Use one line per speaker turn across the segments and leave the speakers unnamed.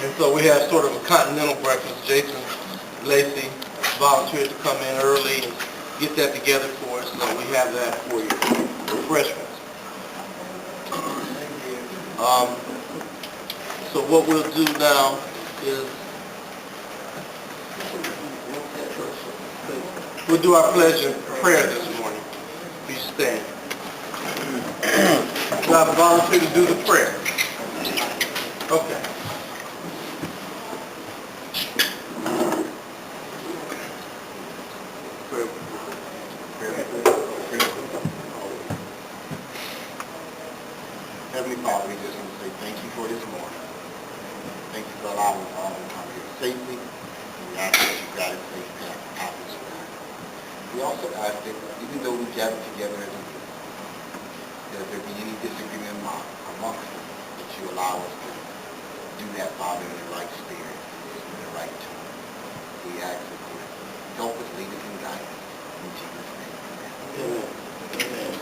And so we have sort of a continental breakfast. Jason Lacey volunteered to come in early and get that together for us, so we have that for you. Refreshments. So what we'll do now is we'll do our pledge of prayer this morning. Please stand. Do I have a volunteer to do the prayer? Okay.
Heavenly Father, we just want to say thank you for this morning. Thank you for allowing us all to come here safely. And we ask that you guide us safe path out this way. We also ask that even though we gather together as a group, that if there be any disagreement amongst us, that you allow us to do that, Father, in the right spirit, in the right tone. We ask that you help us, lead us, and guide us. In Jesus' name, amen.
Amen.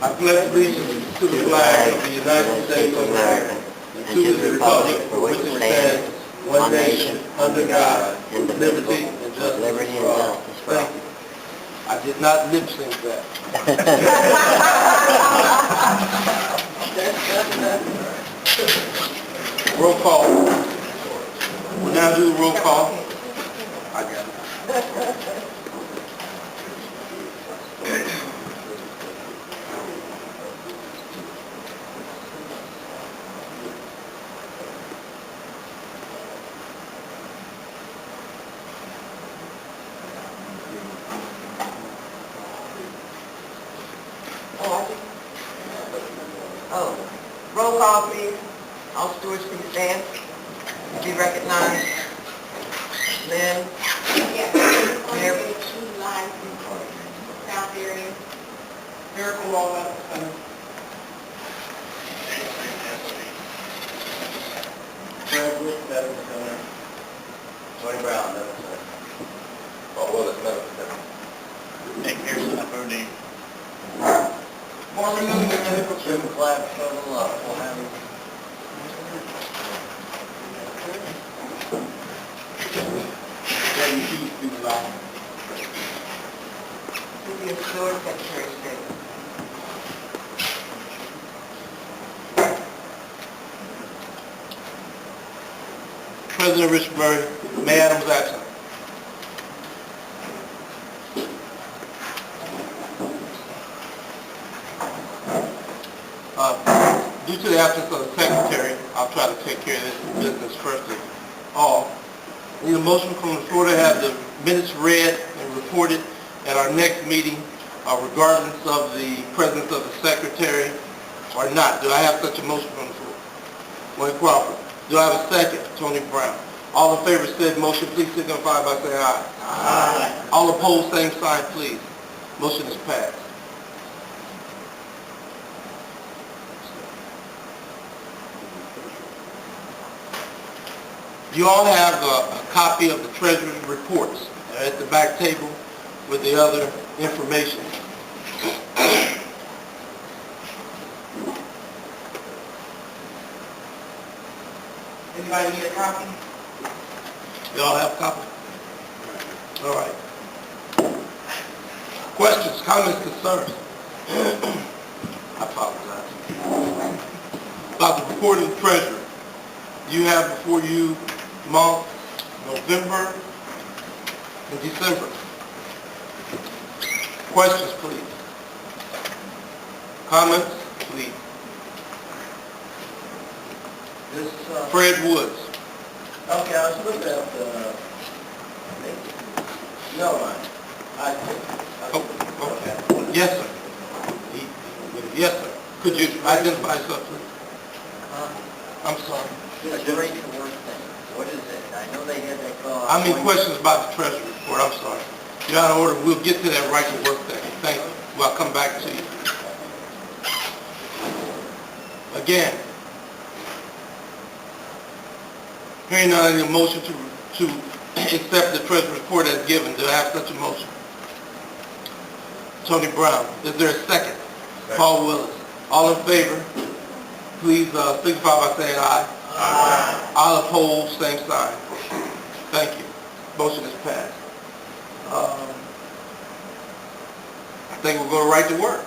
I pledge allegiance to the flag of the United States of America and to the republic for which it stands, one nation, under God, liberty and justice for all. Thank you. I did not lip sync that. Roll call. We'll now do the roll call. I got it.
Roll call, please. All stewards, please stand. Be recognized. Lynn.
Yes.
Mayor.
Live South area.
Miracle all that. Fred Wood, Medical Center. Tony Brown, Medical Center. Oh, Willis, Medical Center. Nick Pearson, Aberdeen. Marvin Luther, Medical Center. Clap, shovel up. We'll have it. Then you keep people out.
To be assured Secretary of State.
President Richard Murray, May Adams absent. Due to the absence of the Secretary, I'll try to take care of this business first of all. Need a motion from the floor to have the minutes read and reported at our next meeting, regardless of the presence of the Secretary or not. Do I have such a motion from the floor? Wayne Crawford. Do I have a second? Tony Brown. All in favor of said motion, please signify by saying aye. Aye. All opposed, same sign, please. Motion is passed. You all have a copy of the Treasurer's reports at the back table with the other information.
Anybody need a copy?
You all have a copy? All right. Questions, comments, concerns? I apologize. About the report of the Treasurer. You have before you month, November, and December. Questions, please. Comments, please.
This,
Fred Woods.
okay, I was looking at no line.
Oh, okay. Yes, sir. Yes, sir. Could you identify yourself, please? I'm sorry.
This rate to work thing, what is it? I know they had that call.
I mean, questions about the Treasury report, I'm sorry. You're out of order, we'll get to that right to work thing. Thank you. Well, I'll come back to you. Again, hearing none, I need a motion to accept the Treasury report as given. Do I have such a motion? Tony Brown. Is there a second? Paul Willis. All in favor, please signify by saying aye. All opposed, same sign. Thank you. Motion is passed. I think we're going to right to work.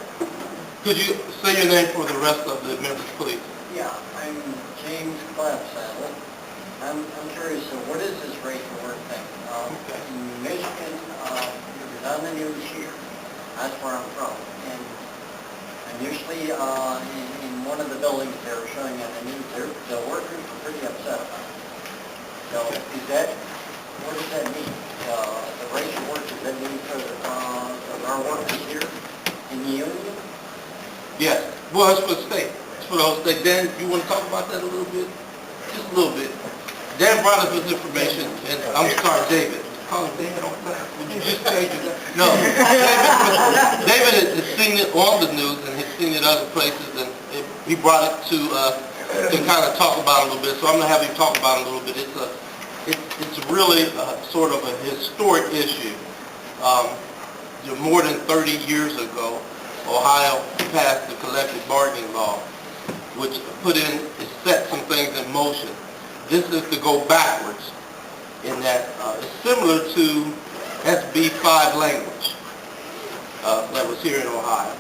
Could you say your name for the rest of the members, please?
Yeah, I'm James Clapsaddle. I'm curious, so what is this right to work thing?
Okay.
In Michigan, it was on the news here. That's where I'm from. And initially, in one of the buildings they were showing on the news, the workers were pretty upset about it. So is that, what does that mean? The right to work, does that mean for our workers here in the union?
Yes. Well, it's for the state. It's for the whole state. Dan, you want to talk about that a little bit? Just a little bit. Dan brought us this information, and I'm sorry, David. Call him David all the time. Would you just change it? No. David has seen it on the news, and he's seen it other places, and he brought it to kind of talk about it a little bit. So I'm going to have him talk about it a little bit. It's really sort of a historic issue. More than 30 years ago, Ohio passed the collective bargaining law, which set some things in motion. This is to go backwards in that it's similar to SB 5 language that was here in Ohio.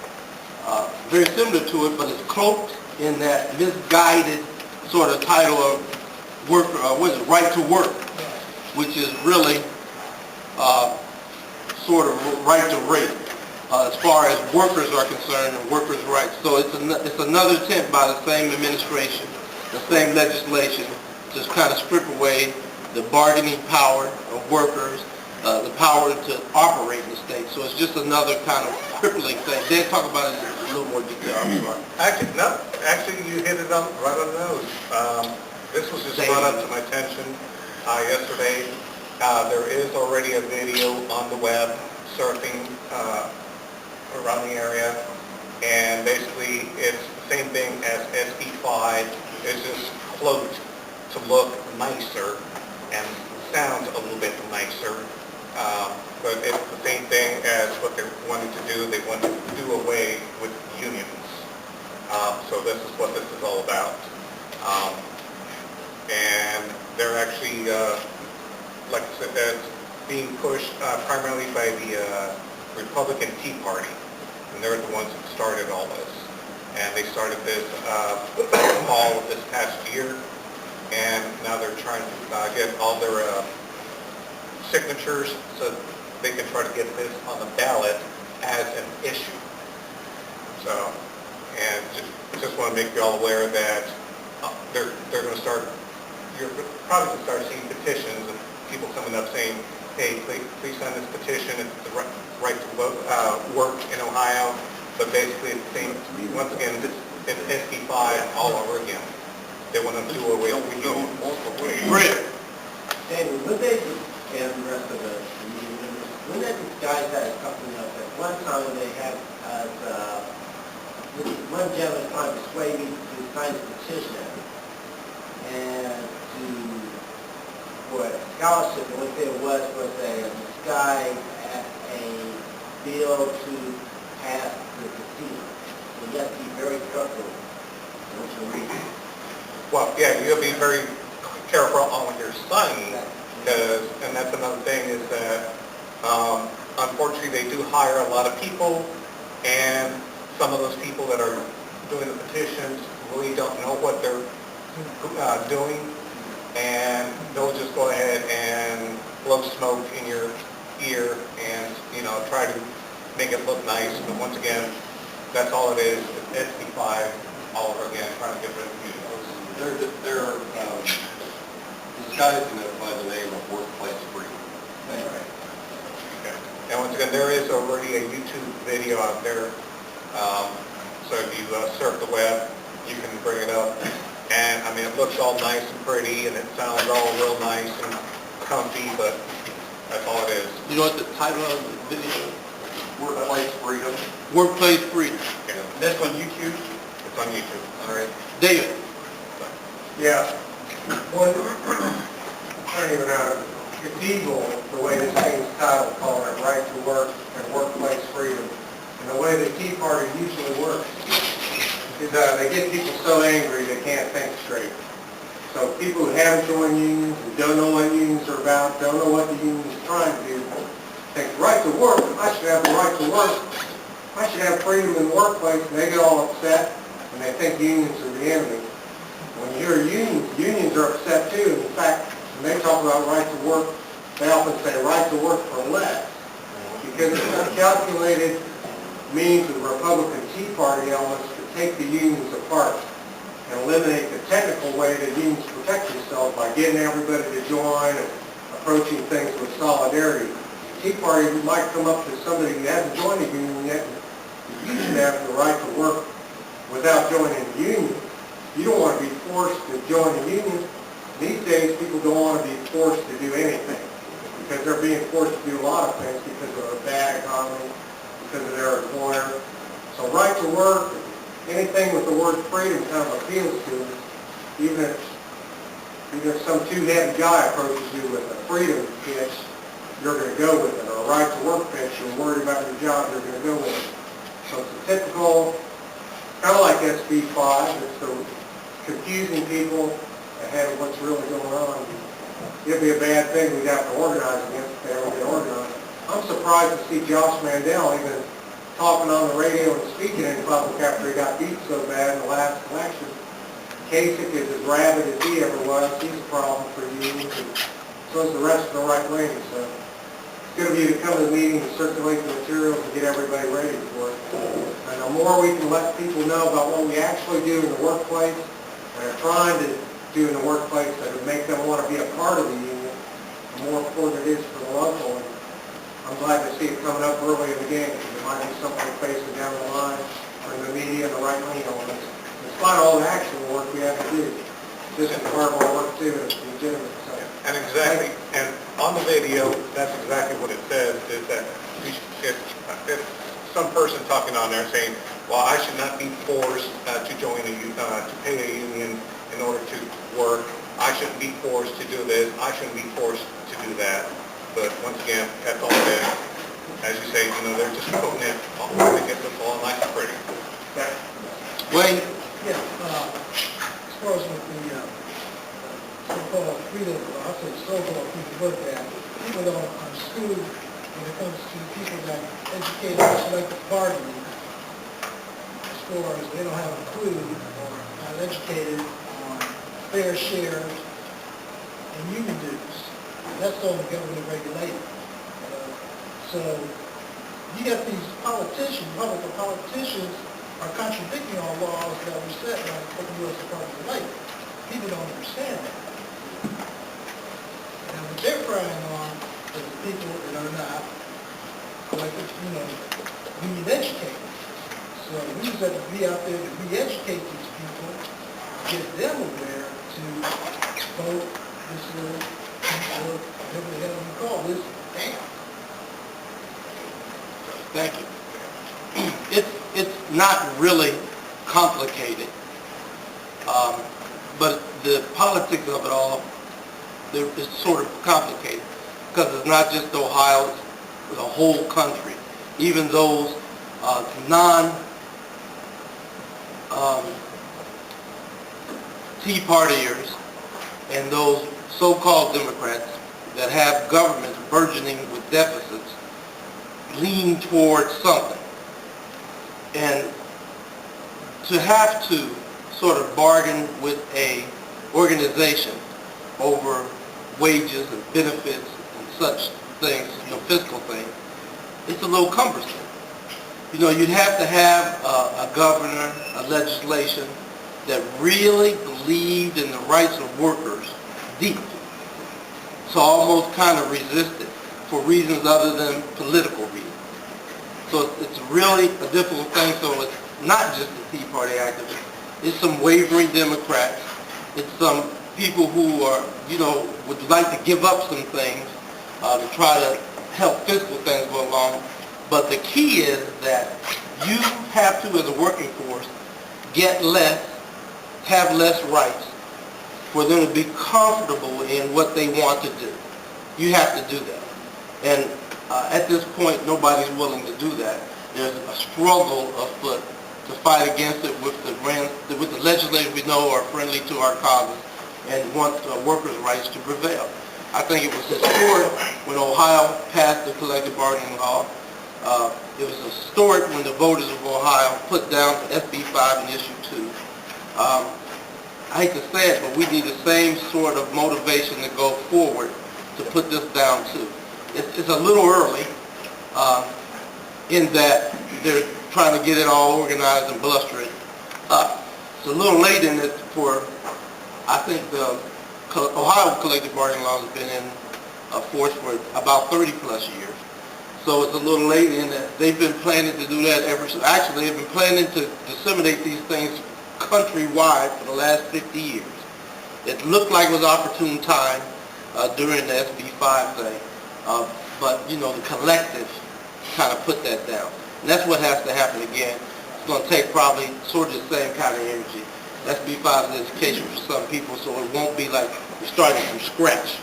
Very similar to it, but it's cloaked in that misguided sort of title of right to work, which is really sort of right to rate. As far as workers are concerned and workers' rights. So it's another attempt by the same administration, the same legislation, to kind of strip away the bargaining power of workers, the power to operate in the state. So it's just another kind of crippling thing. Dan, talk about it in a little more detail. I'm sorry.
Actually, you hit it right on the nose. This was just brought up to my attention yesterday. There is already a video on the web surfing around the area, and basically it's the same thing as SB5. It's just cloaked to look nicer and sounds a little bit nicer, but it's the same thing as what they wanted to do. They wanted to do away with unions. So this is what this is all about. And they're actually, like I said, it's being pushed primarily by the Republican Tea Party, and they're the ones that started all this. And they started this all this past year, and now they're trying to get all their signatures so they can try to get this on the ballot as an issue. So, and just want to make you all aware that they're going to start, you're probably going to start seeing petitions and people coming up saying, hey, please sign this petition. It's the right to vote, work in Ohio, but basically it's the same. Once again, it's SB 5 all over again. They want to do away with unions.
Great.
David, when they, and the rest of the union members, when that guys had a couple of at one time they had, one gentleman trying to persuade me to sign a petition and for a scholarship, and what there was a disguise at a bill to pass the casino. So you have to be very careful what you read.
Well, yeah, you have to be very careful on what you're signing, because, and that's another thing is that, unfortunately, they do hire a lot of people, and some of those people that are doing the petitions really don't know what they're doing, and they'll just go ahead and blow smoke in your ear and, try to make it look nice. But once again, that's all it is. It's SB 5 all over again, trying to get rid of unions.
They're disguising it by the name of workplace freedom.
Right. Okay. And once again, there is already a YouTube video out there. So if you surf the web, you can bring it up. And I mean, it looks all nice and pretty, and it sounds all real nice and comfy, but that's all it is.
You know what the title of the video is?
Workplace freedom.
Workplace freedom.
Yeah.
That's on YouTube?
It's on YouTube.
All right.
David.
Yeah. One, I don't even know, it's evil the way this thing's titled, calling it right to work and workplace freedom. And the way the Tea Party usually works is they get people so angry they can't think straight.
So people who haven't joined unions and don't know what unions are about, don't know what the union is trying to do, think right to work, I should have the right to work, I should have freedom in the workplace, and they get all upset, and they think unions are the enemy. When you hear unions, unions are upset too. In fact, when they talk about right to work, they often say right to work for less, because it's a calculated means of the Republican Tea Party elements to take the unions apart and eliminate the technical way that unions protect themselves by getting everybody to join and approaching things with solidarity. The Tea Party might come up to somebody who hasn't joined a union yet, and you should have the right to work without joining a union. You don't want to be forced to join a union. These days, people don't want to be forced to do anything because they're being forced to do a lot of things because of a bad economy, because of their employer. So right to work, anything with the word freedom kind of appeals to us, even if some two-headed guy approaches you with a freedom pitch, you're going to go with it. Or a right to work pitch, you're worried about your job, you're going to go with it. So it's a typical, kind of like SB 5, it's the confusing people ahead of what's really going on. It'd be a bad thing we'd have to organize against if they ever get organized. I'm surprised to see Josh Mandel even talking on the radio and speaking in public after he got beat so bad in the last election. Kasich is as rabid as he ever was. He's a problem for unions, and so is the rest of the right wing. So it's going to be to come to the meeting and circulate the materials and get everybody ready for it. And the more we can let people know about what we actually do in the workplace and are trying to do in the workplace that would make them want to be a part of the union, the more important it is for the local. And I'm glad to see it coming up early in the game, because it might be something facing down the line from the media and the right-wing elements. Despite all the actual work we have to do, this is part of our work too, and it's legitimate. So, And exactly, and on the video, that's exactly what it says, is that if some person talking on there saying, well, I should not be forced to join to pay a union in order to work, I shouldn't be forced to do this, I shouldn't be forced to do that. But once again, that's all it is. As you say, they're just putting it to get this all nice and pretty.
Wayne?
Yeah, as far as with the so-called freedom, I say so-called people work at, people don't understand when it comes to people that educate on selective bargaining, as far as they don't have a clue or not educated on fair shares and union dues. That's only government regulated. So you got these politicians, Republican politicians, are contradicting our laws that were set by the U.S. Department of Labor. People don't understand that. And what they're crying on is the people that are not, like, union educated. So we just have to be out there to re-educate these people, get them aware to vote this little, or whatever the hell you call this, damn.
Thank you. It's not really complicated, but the politics of it all, it's sort of complicated, because it's not just Ohio, it's the whole country. Even those Tea Partiers and those so-called Democrats that have governments burgeoning with deficits lean towards something. And to have to sort of bargain with a organization over wages and benefits and such things, fiscal things, it's a little cumbersome. You'd have to have a governor, a legislation that really believed in the rights of workers deeply. So almost kind of resisted for reasons other than political reasons. So it's really a difficult thing. So it's not just the Tea Party activists. It's some wavering Democrats. It's some people who are, would like to give up some things to try to help fiscal things go along. But the key is that you have to, as a working force, get less, have less rights for them to be comfortable in what they want to do. You have to do that. And at this point, nobody's willing to do that. There's a struggle afoot to fight against it with the legislators we know are friendly to our causes, and want workers' rights to prevail. I think it was historic when Ohio passed the collective bargaining law. It was historic when the voters of Ohio put down SB 5 and Issue 2. I hate to say it, but we need the same sort of motivation to go forward to put this down too. It's a little early in that they're trying to get it all organized and bluster it up. It's a little late in it for, I think the Ohio collective bargaining law has been in force for about 30 plus years. So it's a little late in that they've been planning to do that actually they've been planning to disseminate these things countrywide for the last 50 years. It looked like it was opportune time during the SB 5 thing, but you know, the collective kind of put that down. And that's what has to happen again. It's going to take probably sort of the same kind of energy. SB 5 is education for some people, so it won't be like we're starting from scratch.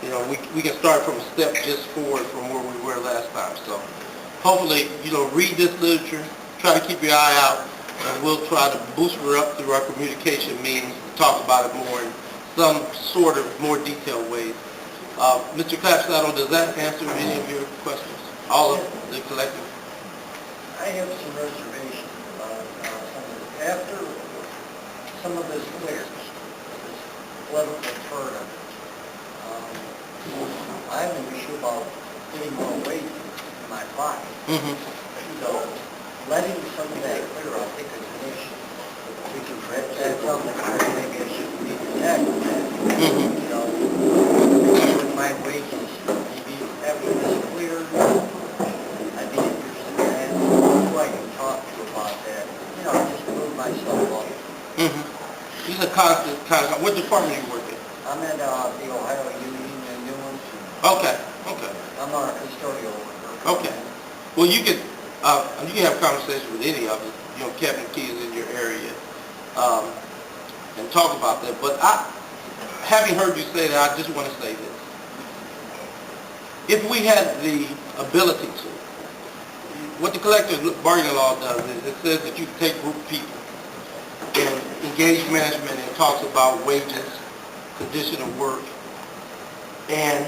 You know, we can start from a step just forward from where we were last time. So hopefully, you know, read this literature, try to keep your eye out, and we'll try to boost her up through our communication meetings to talk about it more in some sort of more detailed ways. Mr. Clapsaddle, does that answer any of your questions? All of the collective?
I have some reservations about after some of this clears, this political turn. I have an issue about getting more weight in my pocket. So letting some of that clear, I think, is an issue. We can perhaps add something clear, maybe I shouldn't be exact with that. You know, with my wages, maybe after this clears, I'd be interested in that. Who I can talk to about that. You know, just move myself up.
These are constant, what department do you work in?
I'm at the Ohio Union in Newlands.
Okay.
I'm a custodial worker.
Okay. Well, you can have conversations with any of us, you know, Kevin Key is in your area, and talk about that. But having heard you say that, I just want to say this. If we had the ability to, what the collective bargaining law does is it says that you can take a group of people and engage management and talks about wages, condition of work, and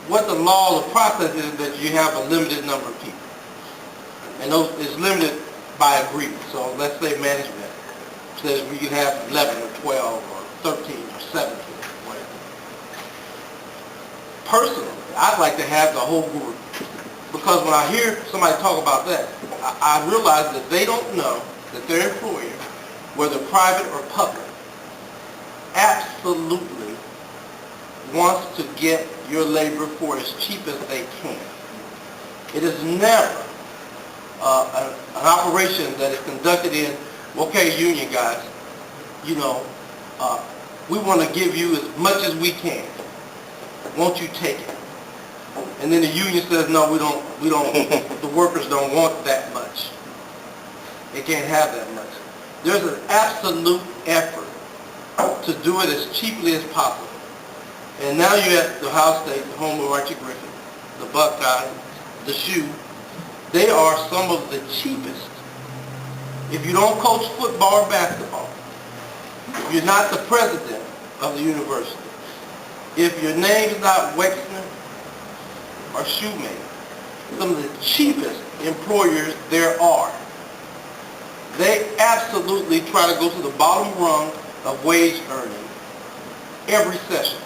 what the law, the process is that you have a limited number of people. And those is limited by agreement. So let's say management says we can have 11 or 12 or 13 or 17, whatever. Personally, I'd like to have the whole group. Because when I hear somebody talk about that, I realize that they don't know that their employer, whether private or public, absolutely wants to get your labor for as cheap as they can. It is never an operation that is conducted in, okay, union guys, you know, we want to give you as much as we can. Won't you take it? And then the union says, no, we don't, the workers don't want that much. They can't have that much. There's an absolute effort to do it as cheaply as possible. And now you're at the Ohio State, the home of Archie Griffin, the Buckeye, the Shoe. They are some of the cheapest. If you don't coach football or basketball, if you're not the president of the university, if your name's not Wexner or Shoemaker, some of the cheapest employers there are, they absolutely try to go to the bottom rung of wage earning every session.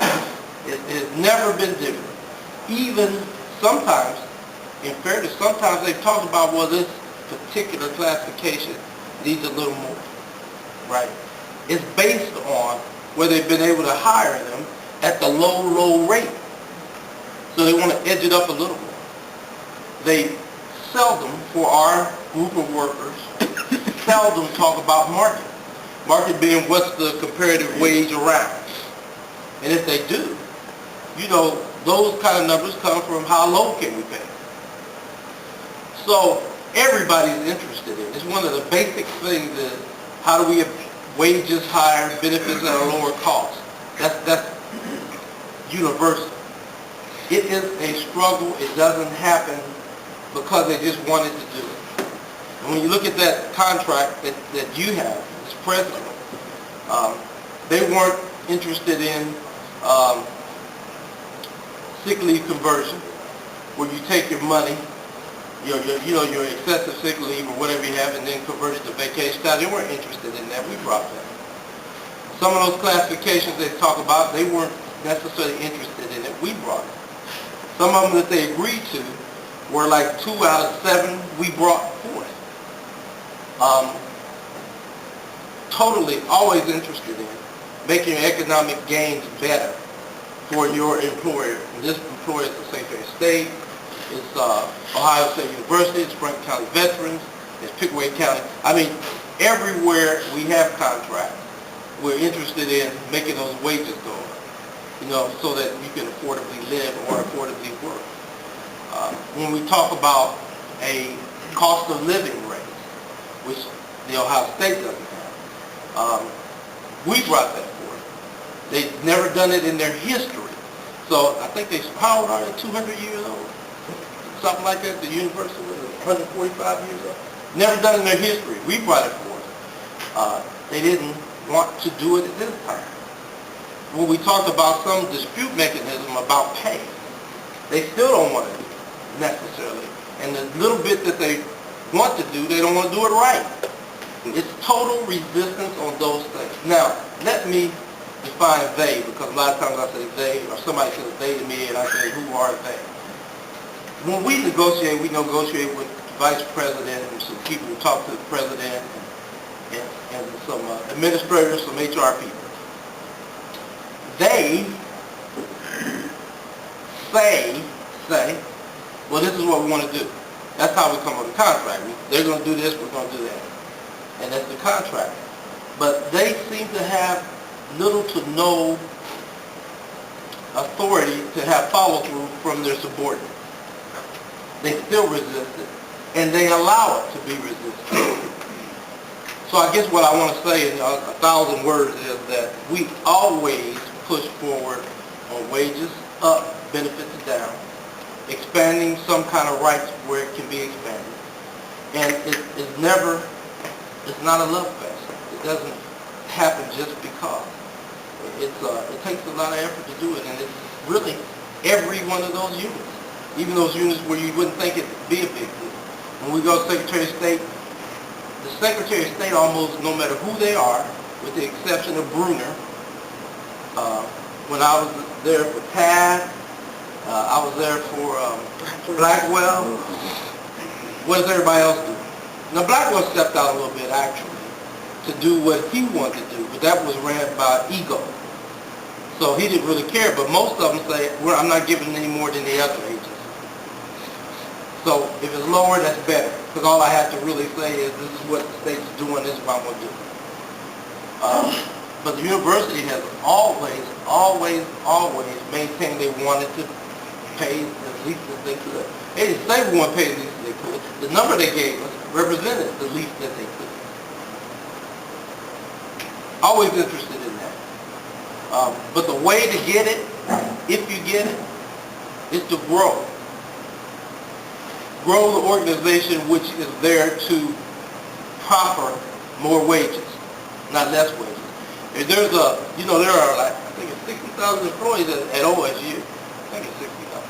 It has never been different. Even sometimes, in fairness, sometimes they've talked about, well, this particular classification needs a little more, right? It's based on where they've been able to hire them at the low rate. So they want to edge it up a little more. They seldom, for our group of workers, seldom talk about market. Market being what's the comparative wage around. And if they do, you know, those kind of numbers come from how low can we pay. So everybody's interested in it. It's one of the basic things is how do we get wages higher, benefits at a lower cost. That's universal. It is a struggle. It doesn't happen because they just wanted to do it. And when you look at that contract that you have as president, They weren't interested in sick leave conversion, where you take your money, your excessive sick leave or whatever you have, and then convert it to vacation time. They weren't interested in that. We brought that. Some of those classifications they talk about, they weren't necessarily interested in it. We brought it. Some of them that they agreed to were like 2 out of 7 we brought forth. Totally always interested in making your economic gains better for your employer. And this employer is the Secretary of State, it's Ohio State University, it's Franklin County Veterans, it's Pickaway County. I mean, everywhere we have contracts, we're interested in making those wages go up, so that you can affordably live or affordably work. When we talk about a cost of living rate, which the Ohio State doesn't have, we brought that forth. They've never done it in their history. So I think how old are they, 200 years old? Something like that, the university was 145 years old. Never done in their history. We brought it forth. They didn't want to do it at this time. When we talked about some dispute mechanism about pay, they still don't want to do it necessarily. And the little bit that they want to do, they don't want to do it right. It's total resistance on those things. Now, let me define they, because a lot of times I say they, or somebody says they to me, and I say, who are they? When we negotiate with the vice president and some people who talk to the president and some administrators, some HR people. They say, well, this is what we want to do. That's how we come up with the contract. They're going to do this, we're going to do that. And that's the contract. But they seem to have little to no authority to have follow-through from their subordinates. They still resist it, and they allow it to be resisted. So I guess what I want to say in 1,000 words is that we always push forward on wages up, benefits down, expanding some kind of rights where it can be expanded. And it's not a love fest. It doesn't happen just because. It takes a lot of effort to do it, and it's really every one of those units. Even those units where you wouldn't think it'd be a big deal. When we go to Secretary of State, the Secretary of State almost, no matter who they are, with the exception of Bruner, when I was there for TAD, I was there for Blackwell. What does everybody else do? Now Blackwell stepped out a little bit actually to do what he wanted to do, but that was ran by ego. So he didn't really care, but most of them say, well, I'm not giving any more than the other agencies. So if it's lower, that's better, because all I have to really say is this is what the state's doing, this is what I'm going to do. But the university has always maintained they wanted to pay the least that they could. They didn't say we want to pay the least that they could. The number they gave us represented the least that they could. Always interested in that. But the way to get it, if you get it, is to grow. Grow the organization which is there to proffer more wages, not less wages. If there's there are like, I think it's 60,000 employees at OSU. I think it's 60,000.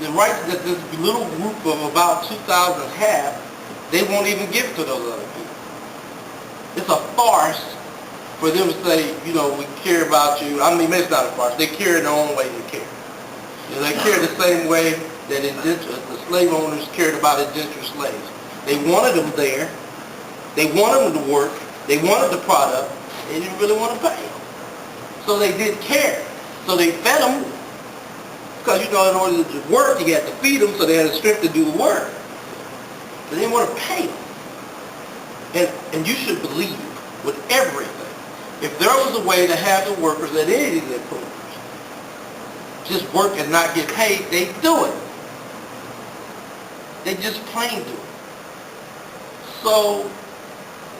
The rights that this little group of about 2,000 have, they won't even give to those other people. It's a farce for them to say, we care about you. I mean, it's not a farce. They care in their own way they care. They care the same way that the slave owners cared about indentured slaves. They wanted them there. They wanted them to work. They wanted the product. They didn't really want to pay them. So they did care. So they fed them because, in order to work, you had to feed them so they had the strength to do the work. But they didn't want to pay them. And you should believe with everything, if there was a way to have the workers at any of their programs just work and not get paid, they do it. They just plain do it. So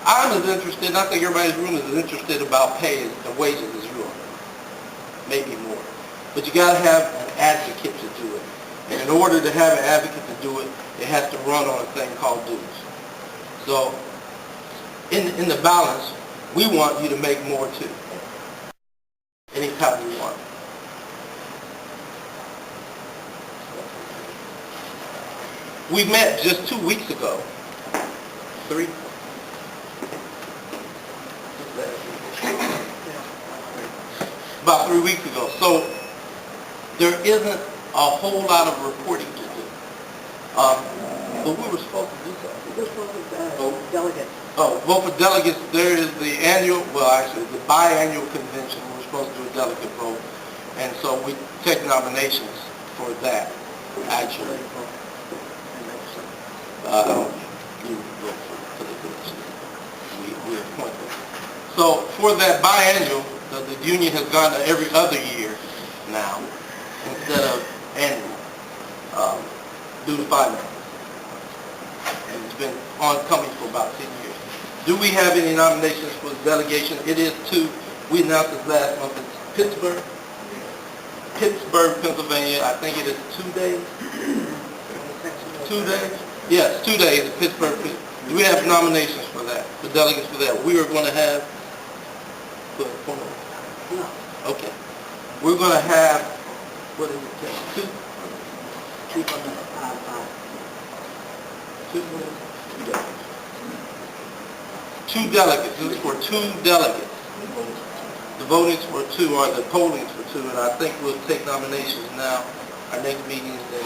I'm as interested, and I think everybody in this room is as interested about pay and wages as you are. Maybe more. But you got to have an advocate to do it. And in order to have an advocate to do it, it has to run on a thing called dues. So in the balance, We want you to make more too. Anytime you want. We met just 2 weeks ago. 3. About 3 weeks ago. So there isn't a whole lot of reporting to do. But we were supposed to do something.
We're supposed to, delegates.
Oh, vote for delegates. There is the annual, well, actually, the biannual convention. We're supposed to do a delegate vote. And so we take nominations for that, actually. You vote for the convention. We appoint them. So for that biannual, the union has gone to every other year now, instead of annual, due to finances. And it's been oncoming for about 10 years. Do we have any nominations for the delegation? It is 2. We announced this last month. It's Pittsburgh, Pennsylvania. I think it is 2 days. 2 days? Yes, 2 days at Pittsburgh. Do we have nominations for that? The delegates for that? We are going to have.
No.
Okay. We're going to have. What is it? 2. 2 delegates. This is for 2 delegates. The votings for 2 or the pollings for 2, and I think we'll take nominations now. Our next meeting is in.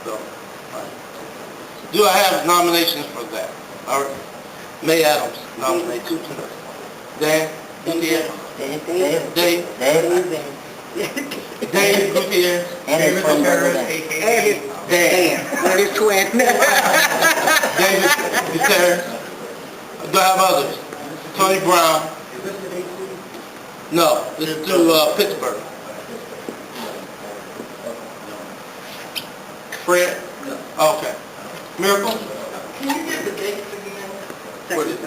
So, all right. Do I have nominations for that? All right. May Adams nominates. Dan? Gutierrez? Dave Gutierrez?
David Gutierrez, a.k.a.
Dan. His twin.
David Gutierrez. Do I have others? Tony Brown? No, this is to Pittsburgh. Fred? Okay. Miracle?
Can you give the dates again?
What is it?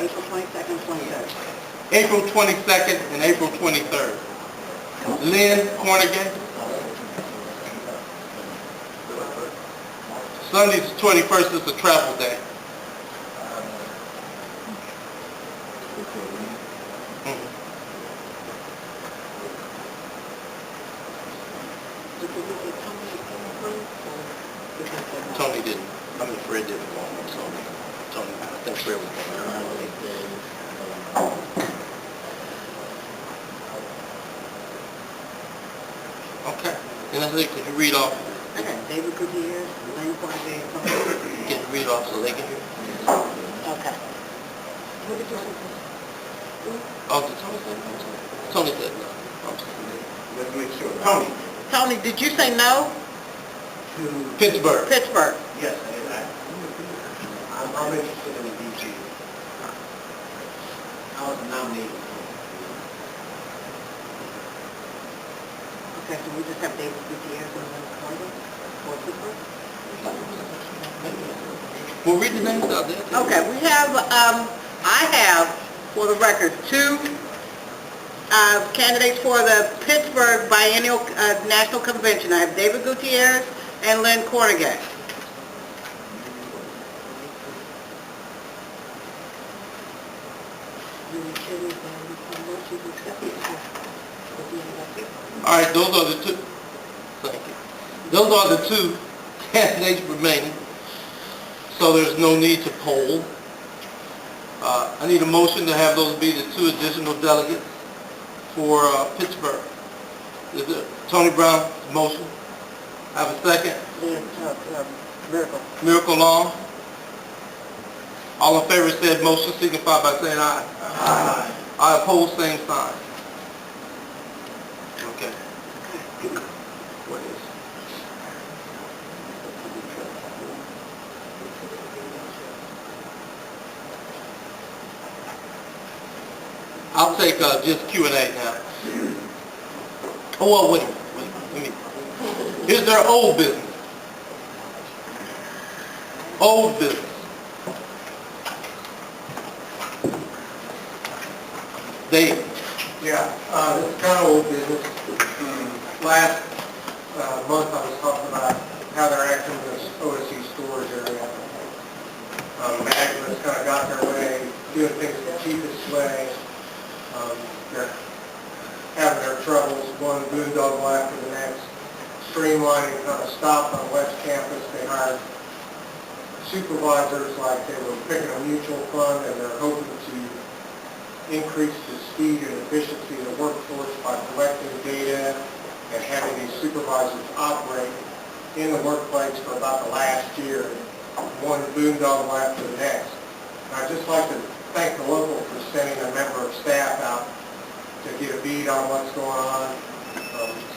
April 22nd, 23rd.
April 22nd and April 23rd. Lynn Cornigan? Sunday the 21st is a travel day. Tony didn't. I mean, Fred didn't want so Tony, I think Fred was going. Okay. And that's it. Could you read off?
Okay, David Gutierrez, Lane Cornigan.
Can you read off so they can hear?
Okay. What did you say?
Oh, did Tony say no? Tony said no. I'm sorry. Let's make sure. Tony.
Tony, did you say no?
Pittsburgh.
Pittsburgh.
Yes, I'm interested in the DC. I was nominated.
Okay, so we just have David Gutierrez and Lynn Cornigan for Pittsburgh?
Well, read the names out there.
Okay, we have, I have, for the record, 2 candidates for the Pittsburgh Biennial National Convention. I have David Gutierrez and Lynn Cornigan.
All right, those are the 2. Thank you. Those are the 2 candidates remaining. So there's no need to poll. I need a motion to have those be the 2 additional delegates for Pittsburgh. Is it Tony Brown's motion? I have a second.
Miracle.
Miracle Long. All in favor of said motion signify by saying aye. Aye. I oppose, same sign. Okay. What is? I'll take just Q&A now. Oh, well, wait a minute. Is there old business? Old business. Dave?
Yeah, this is kind of old business. Last
month, I was talking about how they're acting in this OSU storage area. Management kind of got their way, doing things the cheapest way. They're having their troubles, one boondoggle after the next, streamlining kind of stopped on West Campus. They hired supervisors like they were picking a mutual fund, and they're hoping to increase the speed and efficiency of the workforce by collecting data and having these supervisors operate in the workplace for about the last year, one boondoggle after the next. And I'd just like to thank the local for sending a member of staff out to get a bead on what's going on.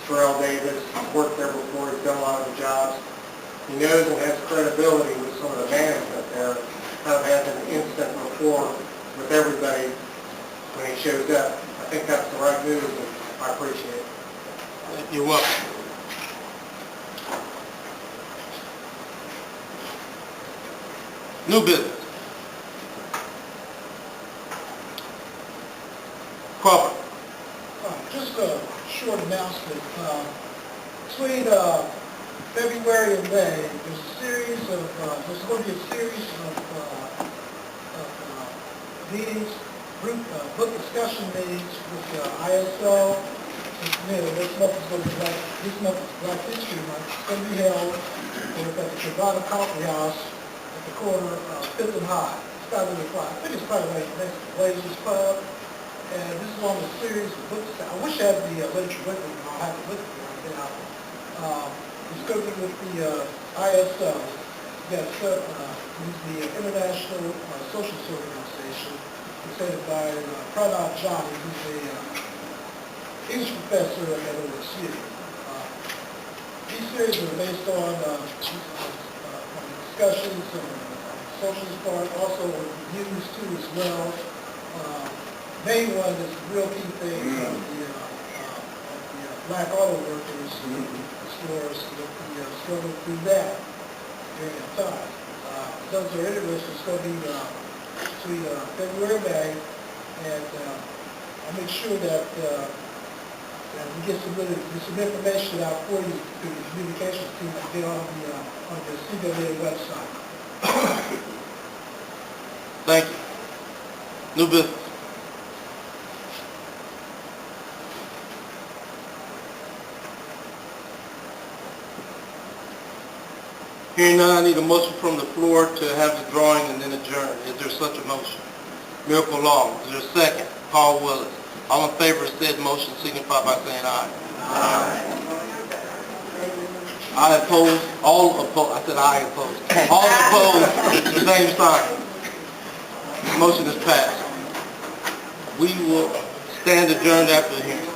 Terrell Davis, he's worked there before, he's done a lot of the jobs. He knows and has credibility with some of the management there, kind of has an instant rapport with everybody when he shows up. I think that's the right move, and I appreciate it.
You're welcome. New business. Crawford.
Just a short announcement. Between February and May, there's going to be a series of meetings, group book discussion meetings with ISO. This month is Black History Month. It's going to be held at the Trevada Coffee House at the corner of 5th and High. It's 5 o'clock. I think it's probably like next to Blazers Pub. And this is on a series of books. I wish I had the literature with me, but I'll have it with me right now. It's going to be with the ISO. Yes, he's the International Social Service Organization. It's headed by Pranab Johnny, who's a English professor at OSU. These series are based on discussions on the socialist part, also reviews too as well. Main one is the real key thing of the black auto workers stores, the struggle through that during that time. Those are interested. It's going to be between February and May, and I'll make sure that we get some information out for you through the communications team to get on the CWA website.
Thank you. New business. Hearing none, I need a motion from the floor to have the drawing and then adjourn. Is there such a motion? Miracle Law. Is there a second? Paul Willis. All in favor of said motion signify by saying aye. Aye. I oppose. All oppose. I said I oppose. All opposed, the same sign. Motion is passed. We will stand adjourned after the hearing.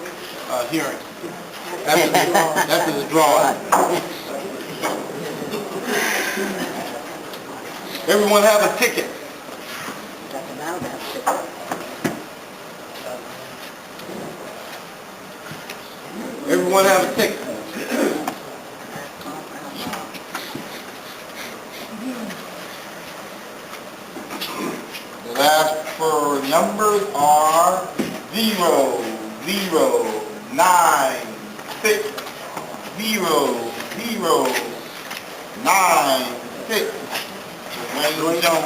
After the drawing. Everyone have a ticket. Everyone have a ticket.
The last four numbers are 0, 0, 9, 6, 0, 0, 9, 6. Dwayne Jones.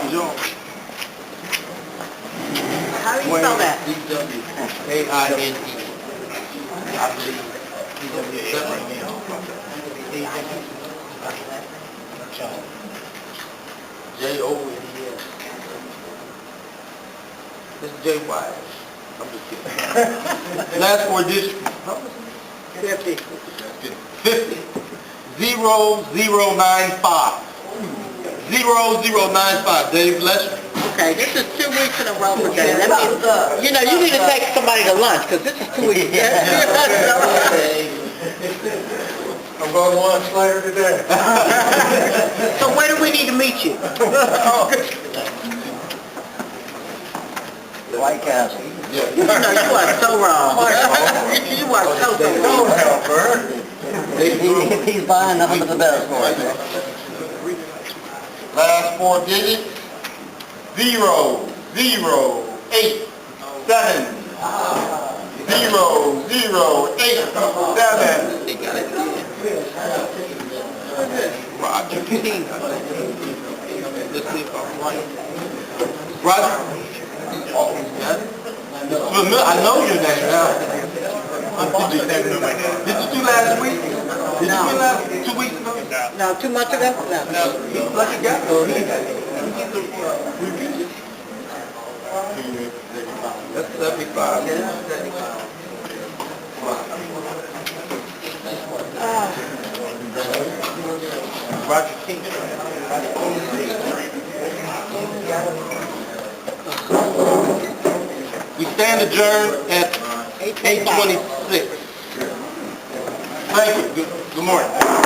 How do you spell that?
D-W-A-I-N-E. I believe D-W is separate. J-O-N-E-S. This is J-Y. I'm just kidding. Last four digits.
50.
50. 0095. 0095. Dave Lester.
Okay, this is 2 weeks in a row for Dave. That means, you know, you need to take somebody to lunch, because this is 2 weeks.
I'm going to lunch later today.
So where do we need to meet you?
White Castle.
You know, you are so wrong. You are so wrong.
He's buying nothing but the best for it.
Last four digits, 0, 0, 8, 7. 0, 0, 8, 7.
Roger King, I think. Let's see if I'm right. Roger? Yeah? I know your name now. Did you do last week? Did you do last 2 weeks ago?
No, 2 months ago? No.
No, he's lucky guy though. He gets the review. That's 75. Roger King. We stand adjourned at 8:26. Thank you. Good morning.